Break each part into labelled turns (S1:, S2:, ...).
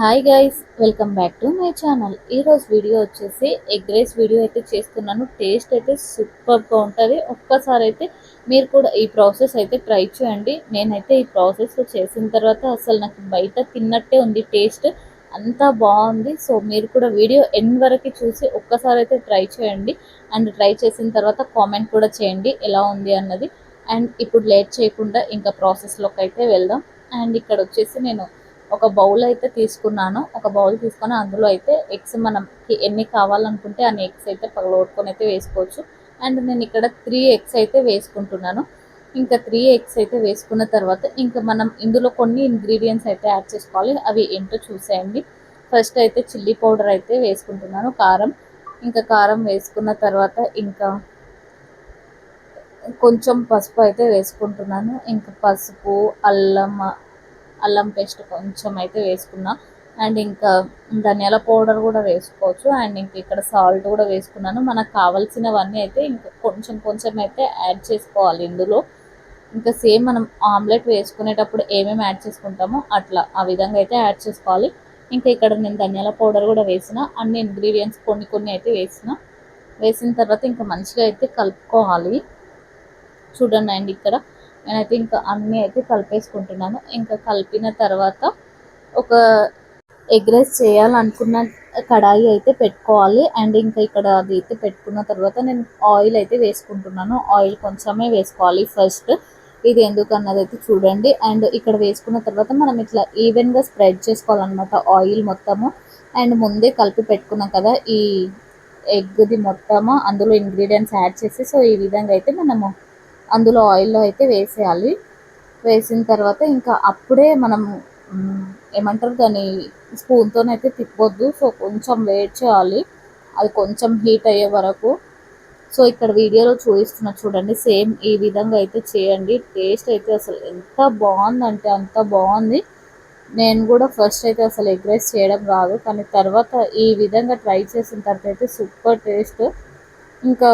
S1: Hi guys, welcome back to my channel. ఈరోజు video వచ్చేసి egg rice video అయితే చేస్తున్నాను. టేస్ట్ అయితే సూపర్గా ఉంటుంది. ఒక్కసారి అయితే మీరు కూడా ఈ ప్రాసెస్ అయితే ట్రై చేయండి. నేనైతే ఈ ప్రాసెస్ చేసిన తర్వాత అసలు నాకు బయట తిన్నట్టే ఉంది టేస్ట్, అంతా బాగుంది. సో మీరు కూడా వీడియో ఎండ్ వరకు చూసి ఒక్కసారి అయితే ట్రై చేయండి. అండ్ ట్రై చేసిన తర్వాత కామెంట్ కూడా చేయండి ఎలా ఉంది అన్నది. అండ్ ఇప్పుడు లేట్ చేయకుండా ఇంకా ప్రాసెస్లోకి అయితే వెళ్దాం. అండ్ ఇక్కడ వచ్చేసి నేను ఒక బౌల్ అయితే తీసుకున్నాను. ఒక బౌల్ తీసుకొని అందులో అయితే ఎగ్స్ మనకి ఎన్ని కావాలనుకుంటే అన్ని ఎగ్స్ అయితే పగలగొట్టుకొని అయితే వేసుకోవచ్చు. అండ్ నేను ఇక్కడ 3 ఎగ్స్ అయితే వేసుకుంటున్నాను. ఇంకా 3 ఎగ్స్ అయితే వేసుకున్న తర్వాత ఇంకా మనం ఇందులో కొన్ని ఇంగ్రీడియంట్స్ అయితే యాడ్ చేసుకోవాలి. అవి ఏంటో చూసేయండి. ఫస్ట్ అయితే చిల్లీ పౌడర్ అయితే వేసుకుంటున్నాను, కారం. ఇంకా కారం వేసుకున్న తర్వాత ఇంకా కొంచెం పసుపు అయితే వేసుకుంటున్నాను. ఇంకా పసుపు, అల్లం పేస్ట్ కొంచెం అయితే వేసుకున్నా. అండ్ ఇంకా ధనియాల పౌడర్ కూడా వేసుకోవచ్చు. అండ్ ఇంక ఇక్కడ సాల్ట్ కూడా వేసుకున్నాను. మనకు కావాల్సినవన్నీ అయితే ఇంకా కొంచెం కొంచెం అయితే యాడ్ చేసుకోవాలి ఇందులో. ఇంకా సేమ్ మనం ఆమ్లెట్ వేసుకునేటప్పుడు ఏమేమి యాడ్ చేసుకుంటామో అట్లా ఆ విధంగా అయితే యాడ్ చేసుకోవాలి. ఇంకా ఇక్కడ నేను ధనియాల పౌడర్ కూడా వేసిన, అన్ని ఇంగ్రీడియంట్స్ కొన్ని కొన్ని అయితే వేసిన తర్వాత ఇంకా మంచిగా అయితే కలుపుకోవాలి. చూడండి. అండ్ ఇక్కడ నేనైతే ఇంకా అన్నీ అయితే కలిపేసుకుంటున్నాను. ఇంకా కలిపిన తర్వాత ఒక ఎగ్ రైస్ చేయాలనుకున్న కడాయి అయితే పెట్టుకోవాలి. అండ్ ఇంకా ఇక్కడ అది అయితే పెట్టుకున్న తర్వాత నేను ఆయిల్ అయితే వేసుకుంటున్నాను. ఆయిల్ కొంచెమే వేసుకోవాలి ఫస్ట్. ఇది ఎందుకు అన్నది అయితే చూడండి. అండ్ ఇక్కడ వేసుకున్న తర్వాత మనం ఇట్లా ఈవెన్గా స్ప్రెడ్ చేసుకోవాలన్నమాట ఆయిల్ మొత్తము. అండ్ ముందే కలిపి పెట్టుకున్నాం కదా ఈ ఎగ్ది మొత్తము, అందులో ఇంగ్రీడియంట్స్ యాడ్ చేసి సో ఈ విధంగా అయితే మనము అందులో ఆయిల్లో అయితే వేసేయాలి. వేసిన తర్వాత ఇంకా అప్పుడే మనం ఏమంటారు దాన్ని, స్పూన్తోనైతే తిప్పొద్దు. సో కొంచెం వెయిట్ చేయాలి అది కొంచెం హీట్ అయ్యే వరకు. సో ఇక్కడ వీడియోలో చూపిస్తున్నా చూడండి, సేమ్ ఈ విధంగా అయితే చేయండి. టేస్ట్ అయితే అసలు ఎంత బాగుందంటే అంత బాగుంది. నేను కూడా ఫస్ట్ అయితే అసలు ఎగ్ రైస్ చేయడం రాదు, కానీ తర్వాత ఈ విధంగా ట్రై చేసిన తర్వాత అయితే సూపర్ టేస్ట్. ఇంకా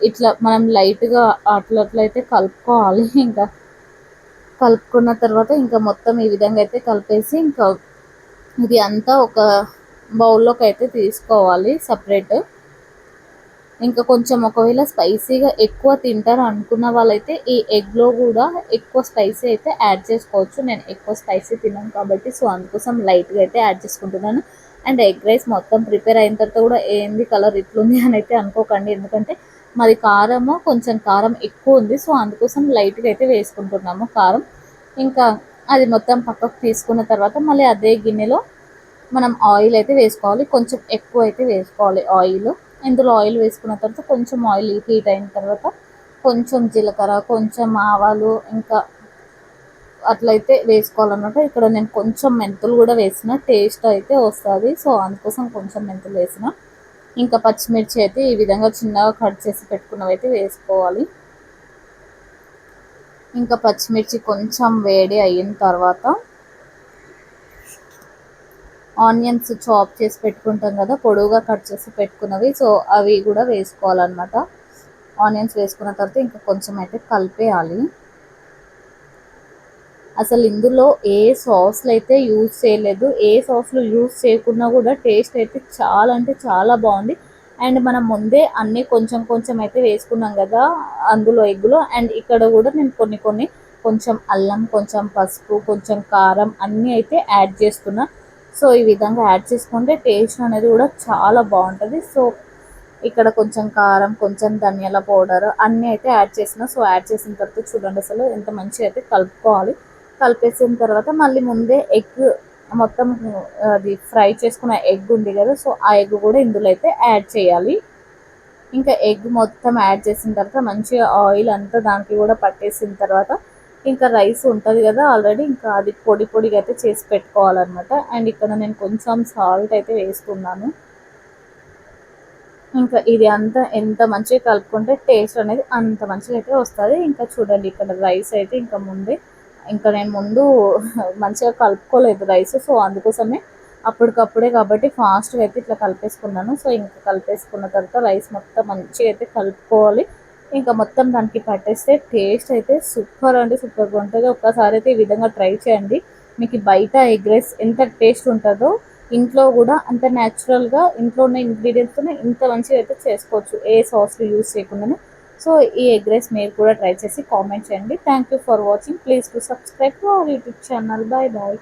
S1: ఇట్లా మనం లైట్గా అట్లయితే కలుపుకోవాలి. ఇంకా కలుపుకున్న తర్వాత ఇంకా మొత్తం ఈ విధంగా అయితే కలిపేసి ఇంకా ఇది అంతా ఒక బౌల్లోకి అయితే తీసుకోవాలి సపరేట్. ఇంకా కొంచెం ఒకవేళ స్పైసీగా ఎక్కువ తింటారు అనుకున్న వాళ్ళైతే ఈ ఎగ్లో కూడా ఎక్కువ స్పైసీ అయితే యాడ్ చేసుకోవచ్చు. నేను ఎక్కువ స్పైసీ తిన్నాను కాబట్టి సో అందుకోసం లైట్గా అయితే యాడ్ చేసుకుంటున్నాను. అండ్ ఎగ్ రైస్ మొత్తం ప్రిపేర్ అయిన తర్వాత కూడా ఏంది కలర్ ఇట్లుంది అని అయితే అనుకోకండి, ఎందుకంటే మాది కారము కొంచెం కారం ఎక్కువ ఉంది. సో అందుకోసం లైట్గా అయితే వేసుకుంటున్నాము కారం. ఇంకా అది మొత్తం పక్కకు తీసుకున్న తర్వాత మళ్ళీ అదే గిన్నెలో మనం ఆయిల్ అయితే వేసుకోవాలి. కొంచెం ఎక్కువ అయితే వేసుకోవాలి ఆయిల్. ఇందులో ఆయిల్ వేసుకున్న తర్వాత కొంచెం ఆయిల్ హీట్ అయిన తర్వాత కొంచెం జీలకర్ర, కొంచెం ఆవాలు ఇంకా అట్లయితే వేసుకోవాలన్నమాట. ఇక్కడ నేను కొంచెం మెంతులు కూడా వేసిన, టేస్ట్ అయితే వస్తుంది. సో అందుకోసం కొంచెం మెంతులు వేసిన. ఇంకా పచ్చిమిర్చి అయితే ఈ విధంగా చిన్నగా కట్ చేసి పెట్టుకున్నవి అయితే వేసుకోవాలి. ఇంకా పచ్చిమిర్చి కొంచెం వేడి అయిన తర్వాత ఆనియన్స్ చాప్ చేసి పెట్టుకుంటాం కదా, పొడవుగా కట్ చేసి పెట్టుకున్నవి, సో అవి కూడా వేసుకోవాలన్నమాట. ఆనియన్స్ వేసుకున్న తర్వాత ఇంకా కొంచెం అయితే కలిపేయాలి. అసలు ఇందులో ఏ సాస్లు అయితే యూజ్ చేయలేదు, ఏ సాస్లు యూజ్ చేయకున్నా కూడా టేస్ట్ అయితే చాలా అంటే చాలా బాగుంది. అండ్ మనం ముందే అన్నీ కొంచెం కొంచెం అయితే వేసుకున్నాం కదా అందులో ఎగ్గులో. అండ్ ఇక్కడ కూడా నేను కొన్ని కొంచెం అల్లం, కొంచెం పసుపు, కొంచెం కారం అన్నీ అయితే యాడ్ చేస్తున్నా. సో ఈ విధంగా యాడ్ చేసుకుంటే టేస్ట్ అనేది కూడా చాలా బాగుంటుంది. సో ఇక్కడ కొంచెం కారం, కొంచెం ధనియాల పౌడర్ అన్నీ అయితే యాడ్ చేసిన. సో యాడ్ చేసిన తర్వాత చూడండి అసలు ఎంత మంచిగా అయితే కలుపుకోవాలి. కలిపేసిన తర్వాత మళ్ళీ ముందే ఎగ్ మొత్తం అది ఫ్రై చేసుకున్న ఎగ్ ఉంది కదా, సో ఆ ఎగ్ కూడా ఇందులో అయితే యాడ్ చేయాలి. ఇంకా ఎగ్ మొత్తం యాడ్ చేసిన తర్వాత మంచిగా ఆయిల్ అంతా దానికి కూడా పట్టేసిన తర్వాత ఇంకా రైస్ ఉంటుంది కదా ఆల్రెడీ, ఇంకా అది పొడిగా అయితే చేసి పెట్టుకోవాలన్నమాట. అండ్ ఇక్కడ నేను కొంచెం సాల్ట్ అయితే వేసుకున్నాను. ఇంకా ఇది అంతా ఎంత మంచిగా కలుపుకుంటే టేస్ట్ అనేది అంత మంచిగా అయితే వస్తుంది. ఇంకా చూడండి ఇక్కడ రైస్ అయితే ఇంకా నేను ముందు మంచిగా కలుపుకోలేదు రైస్. సో అందుకోసమే అప్పటికప్పుడే కాబట్టి ఫాస్ట్గా అయితే ఇట్లా కలిపేసుకున్నాను. సో ఇంకా కలిపేసుకున్న తర్వాత రైస్ మొత్తం మంచిగా అయితే కలుపుకోవాలి. ఇంకా మొత్తం దానికి పట్టేస్తే టేస్ట్ అయితే సూపర్ అంటే సూపర్గా ఉంటుంది. ఒక్కసారి అయితే ఈ విధంగా ట్రై చేయండి. మీకు బయట ఎగ్ రైస్ ఎంత టేస్ట్ ఉంటుందో ఇంట్లో కూడా అంత న్యాచురల్గా ఇంట్లో ఉన్న ఇంగ్రీడియంట్స్తోనే ఇంత మంచిగా అయితే చేసుకోవచ్చు, ఏ సాస్లు యూస్ చేయకుండానే. సో ఈ ఎగ్ రైస్ మీరు కూడా ట్రై చేసి కామెంట్ చేయండి. Thank you for watching. Please to subscribe to our YouTube channel. Bye bye.